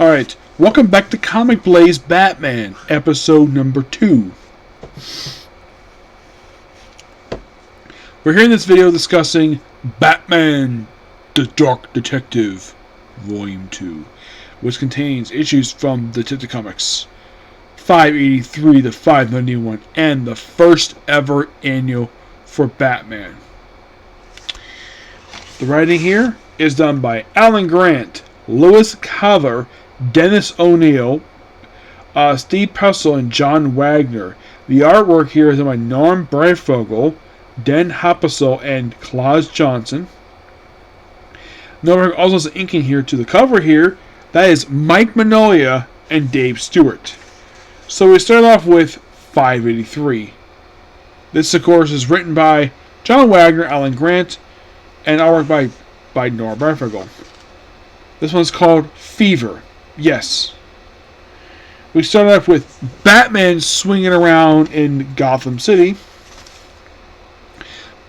Alright, welcome back to Comic Blaze Batman, episode number 2. We're here in this video discussing Batman, the Dark Detective, Volume 2, which contains issues from Detective Comics 583 to 591, and the first ever annual for Batman. The writing here is done by Alan Grant, Louis Carver, Dennis O'Neil, Steve Purcell, and John Wagner. The artwork here is done by Norm Breyfogle, Dan Hapasel, and Klaus Johnson. Norm also has inking here to the cover here. That is Mike Mignola and Dave Stewart. So we start off with 583. This, of course, is written by John Wagner, Alan Grant, and artwork by Norm Breyfogle. This one's called Fever. Yes. We start off with Batman swinging around in Gotham City.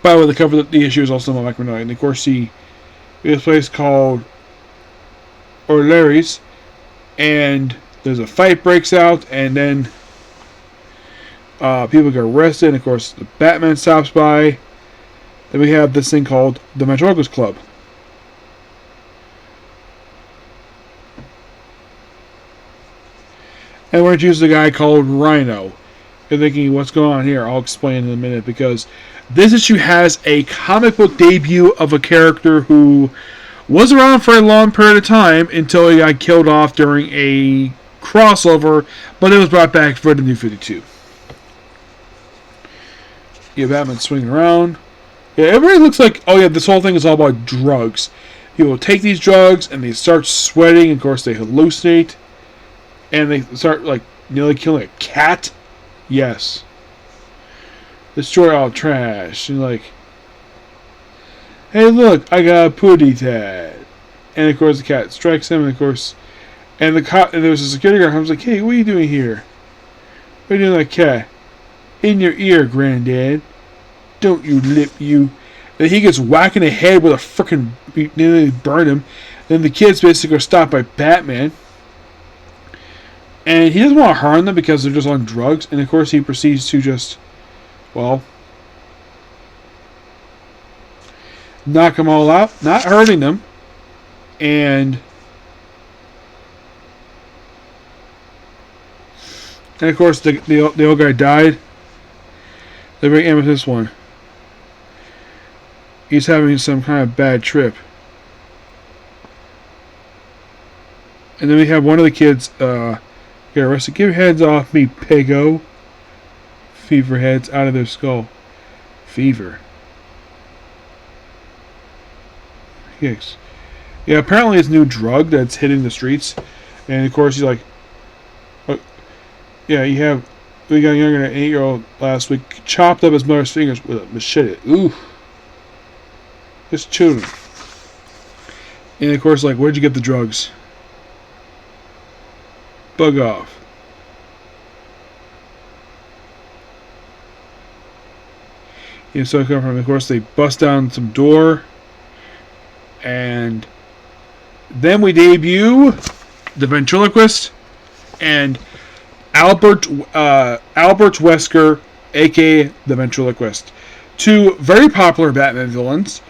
By the way, the cover of the issue is also by Mike Mignola. And of course, we have a place called O'Leary's. And there's a fight breaks out. And then people get arrested. And of course, the Batman stops by. Then we have this thing called the Ventriloquist Club. And we're introduced to a guy called Rhino. You're thinking, what's going on here? I'll explain in a minute, because this issue has a comic book debut of a character who was around for a long period of time until he got killed off during a crossover, but it was brought back for the New 52. Yeah, Batman swinging around. Yeah, everybody looks like, oh yeah, this whole thing is all about drugs. People take these drugs and they start sweating. Of course, they hallucinate. And they start, like, nearly killing a cat? Yes. Destroy all trash. And, like, hey, look, I got a putty tat. And, of course, the cat strikes him, and, of course, and the cop, and there was a security guard who's like, hey, what are you doing here? What are you doing like cat? In your ear, granddad. Don't you lip, you. And he gets whacked in the head with a frickin' nearly burn him. Then the kids basically are stopped by Batman. And he doesn't want to harm them because they're just on drugs. And of course he proceeds to just, well, knock them all out. Not hurting them. And of course the old guy died. The very end of this one. He's having some kind of bad trip. And then we have one of the kids, get arrested. Give your heads off me, Pego. Fever heads out of their skull. Fever. Yes. Yeah, apparently it's a new drug that's hitting the streets. And of course he's like, yeah, we got a younger than 8-year-old last week, chopped up his mother's fingers with a machete. Ooh. Just children. And of course, like, where'd you get the drugs? Bug off. Yeah, so of course they bust down some door, and then we debut the ventriloquist and Albert Wesker, aka the ventriloquist, two very popular Batman villains,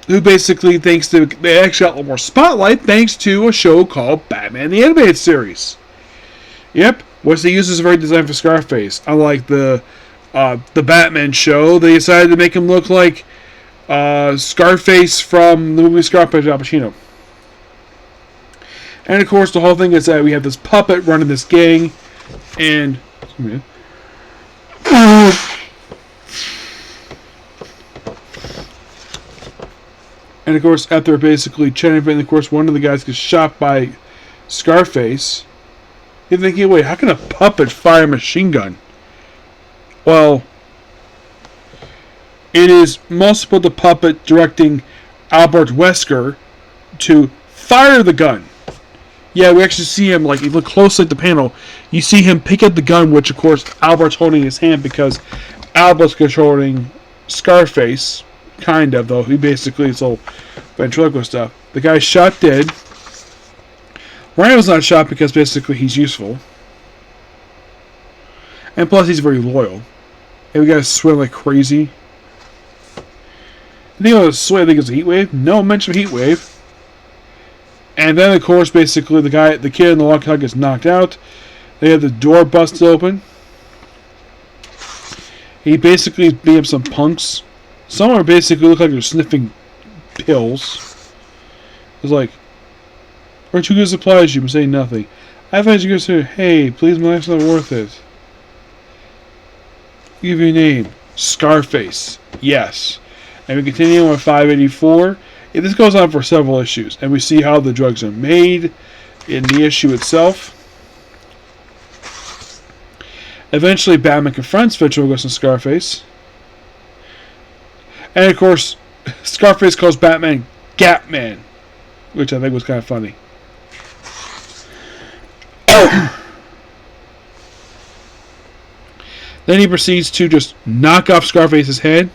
who basically they actually got a little more spotlight thanks to a show called Batman the Animated Series. Yep, which they use as a very design for Scarface. Unlike the Batman show, they decided to make him look like Scarface from the movie Scarface Al Pacino. And of course, the whole thing is that we have this puppet running this gang, and and of course, after basically chatting, of course, one of the guys gets shot by Scarface. You're thinking, wait, how can a puppet fire a machine gun? Well, it is most of the puppet directing Albert Wesker to fire the gun. Yeah, we actually see him, like, if you look closely at the panel, you see him pick up the gun, which, of course, Albert's holding in his hand because Albert's controlling Scarface. Kind of, though. He basically is all ventriloquist stuff. The guy's shot dead. Rhino's not shot because basically he's useful. And plus he's very loyal. And we gotta swim like crazy. I think it was swim, I think it's a heat wave. No mention of heat wave. And then of course basically the kid in the log hut gets knocked out. They have the door busted open. He basically beat up some punks. Some are basically look like they're sniffing pills. It's like, aren't you good supplies? You can say nothing. I thought you guys said, hey, please, my life's not worth it. Give your name. Scarface. Yes. And we continue on with 584. This goes on for several issues. And we see how the drugs are made in the issue itself. Eventually, Batman confronts Vigil Ghost and Scarface. And of course, Scarface calls Batman Gatman, which I think was kind of funny. Then he proceeds to just knock off Scarface's head.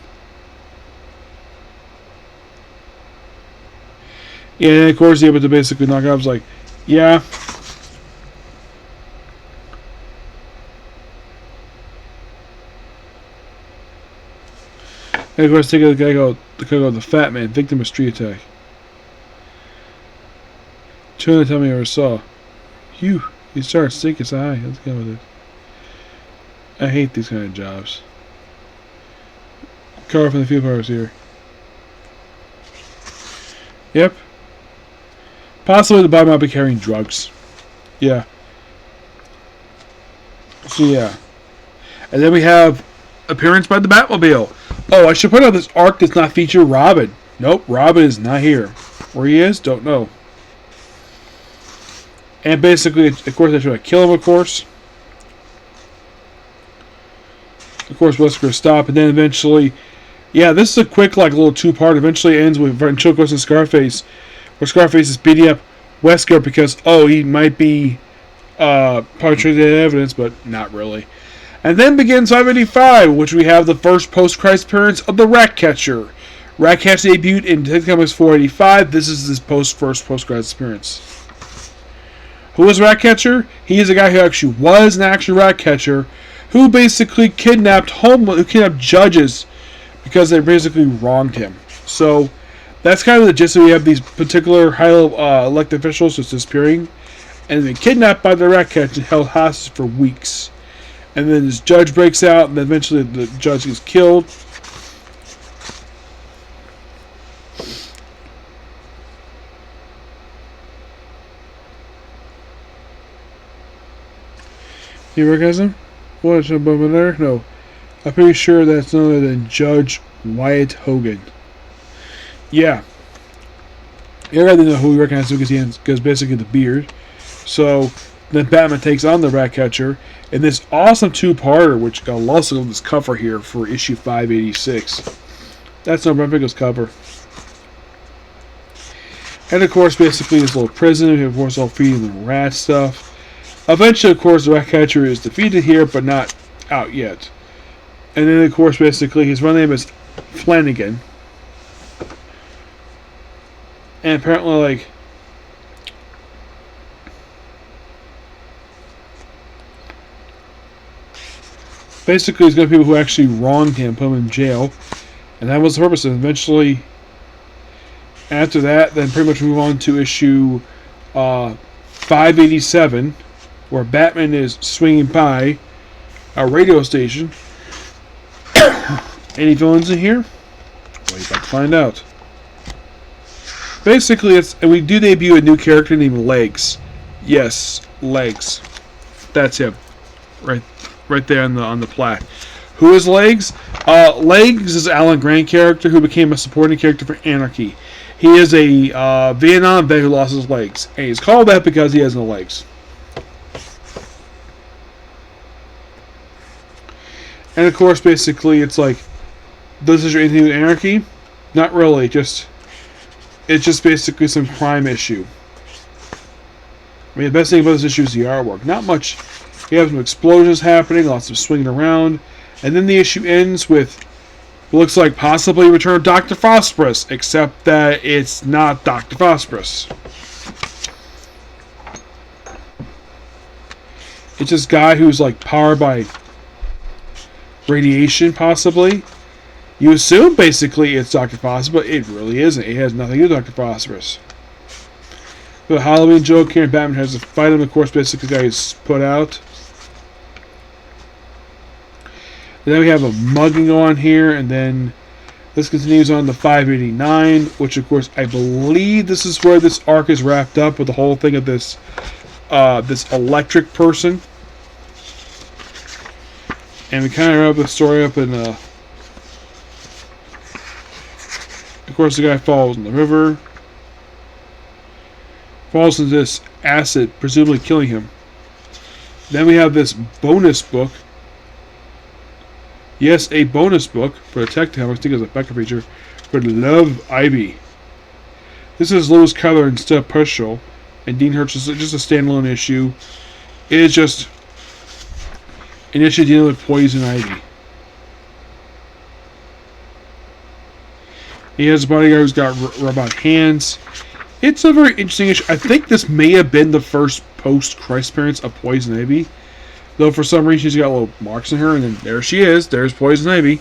And of course, he's able to basically knock off. Like, yeah. And of course, take the guy go the fat man, victim of street attack. Trying to tell me I ever saw. You start stinking so high. Let's go with it. I hate these kind of jobs. Car from the field powers here. Yep. Possibly the body might be carrying drugs. Yeah. So yeah. And then we have appearance by the Batmobile. Oh, I should point out this arc does not feature Robin. Nope, Robin is not here. Where he is, don't know. And basically, of course, they try to kill him, of course. Of course, Wesker stop, and then eventually... Yeah, this is a quick, like, little two-part. Eventually ends with Ventriloquist and Scarface, where Scarface is beating up Wesker because, oh, he might be perpetrated evidence, but not really. And then begins 585, which we have the first post-Christ appearance of the Ratcatcher. Ratcatcher debuted in Detective Comics 485. This is his first post-Christ appearance. Who is Ratcatcher? He is a guy who actually was an actual Ratcatcher, who basically kidnapped judges because they basically wronged him. So that's kind of the gist. We have these particular high-level elected officials just disappearing, and they're kidnapped by the Ratcatcher and held hostage for weeks. And then this judge breaks out, and then eventually the judge gets killed. You recognize him? What's up over there? No. I'm pretty sure that's none other than Judge Wyatt Hogan. Yeah. Everybody didn't know who we recognize him because basically the beard. So then Batman takes on the Ratcatcher in this awesome two-parter, which got lost on this cover here for issue 586. That's no Brent cover. And of course, basically this little prison, of course, all feeding the rat stuff. Eventually, of course, the Ratcatcher is defeated here, but not out yet. And then, of course, basically, his real name is Flanagan. And apparently, like... Basically, he's got people who actually wronged him, put him in jail. And that was the purpose. And eventually, after that, then pretty much move on to issue 587, where Batman is swinging by a radio station. Any villains in here? Well, you're about to find out. Basically, we do debut a new character named Legs. Yes, Legs. That's him. Right there on the plaque. Who is Legs? Legs is Alan Grant character who became a supporting character for Anarchy. He is a Vietnam vet who lost his legs. And he's called that because he has no legs. And of course, basically, it's like, does this have anything to do with Anarchy? Not really. It's just basically some crime issue. I mean, the best thing about this issue is the artwork. Not much. You have some explosions happening, lots of swinging around, and then the issue ends with what looks like possibly return of Dr. Phosphorus, except that it's not Dr. Phosphorus. It's this guy who's like powered by radiation, possibly. You assume basically it's Dr. Phosphorus, but it really isn't. It has nothing to do with Dr. Phosphorus. The Halloween joke here, and Batman has to fight him. Of course, basically the guy is put out. And then we have a mugging on here, and then this continues on the 589, which of course I believe this is where this arc is wrapped up with the whole thing of this this electric person. And we kind of wrap the story up in of course, the guy falls in the river. Falls into this acid, presumably killing him. Then we have this bonus book. Yes, a bonus book for Detective Comics. I think it's a Becker feature for Love Ivy. This is Lewis Keller and Steph Pushel, and Dean Hirsch is just a standalone issue. It is just an issue dealing with Poison Ivy. He has a bodyguard who's got robot hands. It's a very interesting issue. I think this may have been the first post-Christ appearance of Poison Ivy. Though for some reason she's got little marks on her, and then there she is. There's Poison Ivy.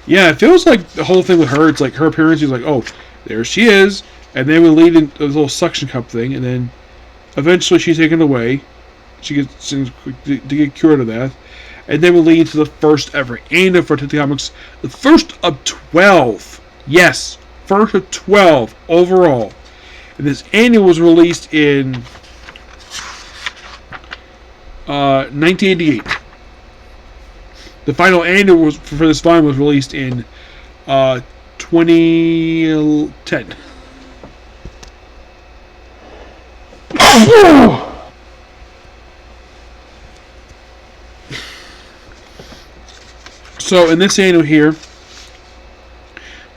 Yeah, it feels like the whole thing with her, it's like her appearance, she's like, oh, there she is. And then we lead into this little suction cup thing, and then eventually she's taken away. She gets to get cured of that. And then we lead into the first ever annual for Detective Comics. The first of 12. Yes, first of 12 overall. And this annual was released in 1988. The final annual for this volume was released in 2010. So in this annual here,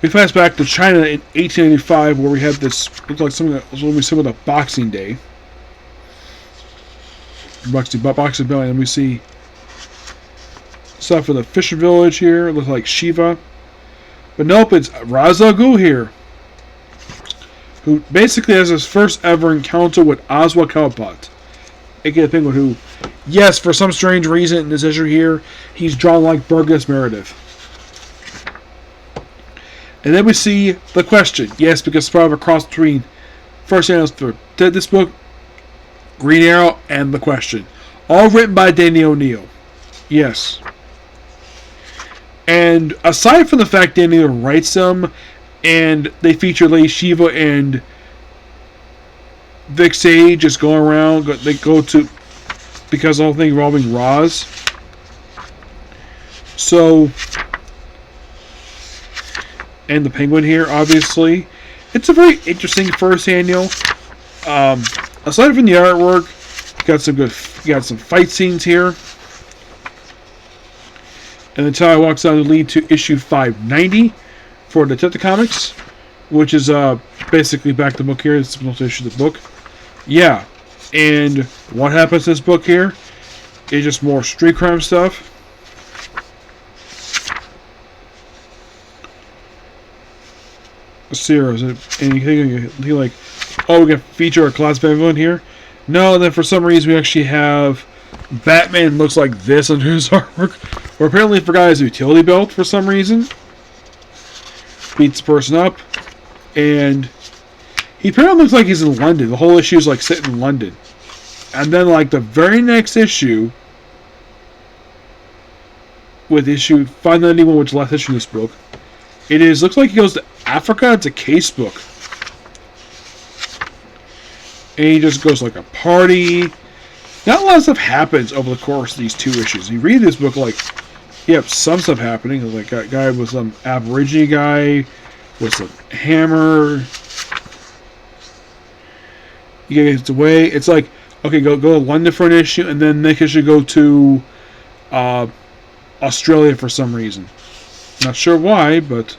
we flash back to China in 1895, where we had this, looks like something that was when we said with a Boxing Day. Boxing Day, and we see stuff for the Fisher Village here. It looks like Shiva. But nope, it's Ra's al Ghul here, who basically has his first ever encounter with Oswald Cobblepot, aka Penguin, who, yes, for some strange reason in this issue here, he's drawn like Burgess Meredith. And then we see The Question. Yes, because it's part of a cross between first annals for this book, Green Arrow, and The Question. All written by Danny O'Neill. Yes. And aside from the fact Danny O'Neill writes them, and they feature Lady Shiva and Vic Sage just going around, they go to, because the whole thing involving Roz. So, and the Penguin here, obviously. It's a very interesting first annual. Aside from the artwork, you got some fight scenes here. And then Ty walks down to lead to issue 590 for Detective Comics, which is basically back to the book here. It's the most issue of the book. Yeah, and what happens in this book here is just more street crime stuff. Is it anything like, oh, we got feature a class villain here? No, and then for some reason we actually have Batman looks like this under his artwork, or apparently forgot his utility belt for some reason. Beats the person up, and he apparently looks like he's in London. The whole issue is like sitting in London, and then like the very next issue, with issue 591, which is the last issue in this book, looks like he goes to Africa. It's a case book. And he just goes like a party. Not a lot of stuff happens over the course of these two issues. You read this book like, yep, some stuff happening. Like a guy with some Aborigine guy with some hammer. He gets away. It's like, okay, go to London for an issue, and then next issue go to Australia for some reason. Not sure why, but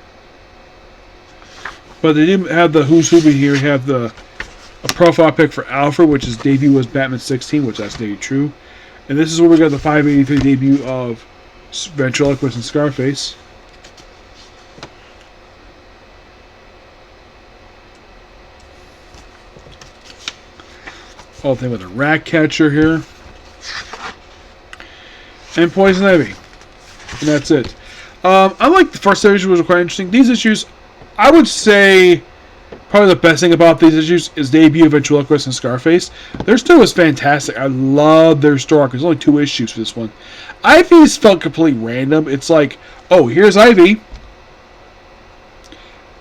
they didn't have the Who's Who here. We have a profile pic for Alfred, which his debut was Batman 16, which that's indeed true. And this is where we got the 583 debut of Ventriloquist and Scarface. Whole thing with a rat catcher here. and Poison Ivy. And that's it. I like the first issue, was quite interesting. These issues, I would say, probably the best thing about these issues is the debut of Ventriloquist and Scarface. Their story was fantastic. I love their story. There's only 2 issues for this one. Ivy's felt completely random. It's like, oh, here's Ivy.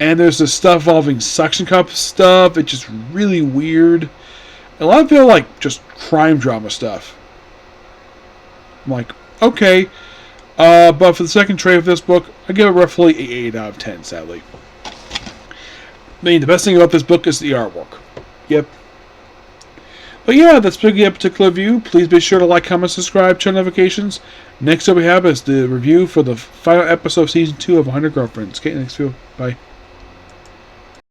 And there's this stuff involving suction cup stuff. It's just really weird. A lot of people like just crime drama stuff. I'm like, okay. But for the second trade of this book, I give it roughly an 8 out of 10, sadly. I mean, the best thing about this book is the artwork. Yep. But yeah, that's Biggie a particular review. Please be sure to like, comment, subscribe, turn notifications. Next up we have is the review for the final episode of Season 2 of 100 Girlfriends. Okay, next video. Bye.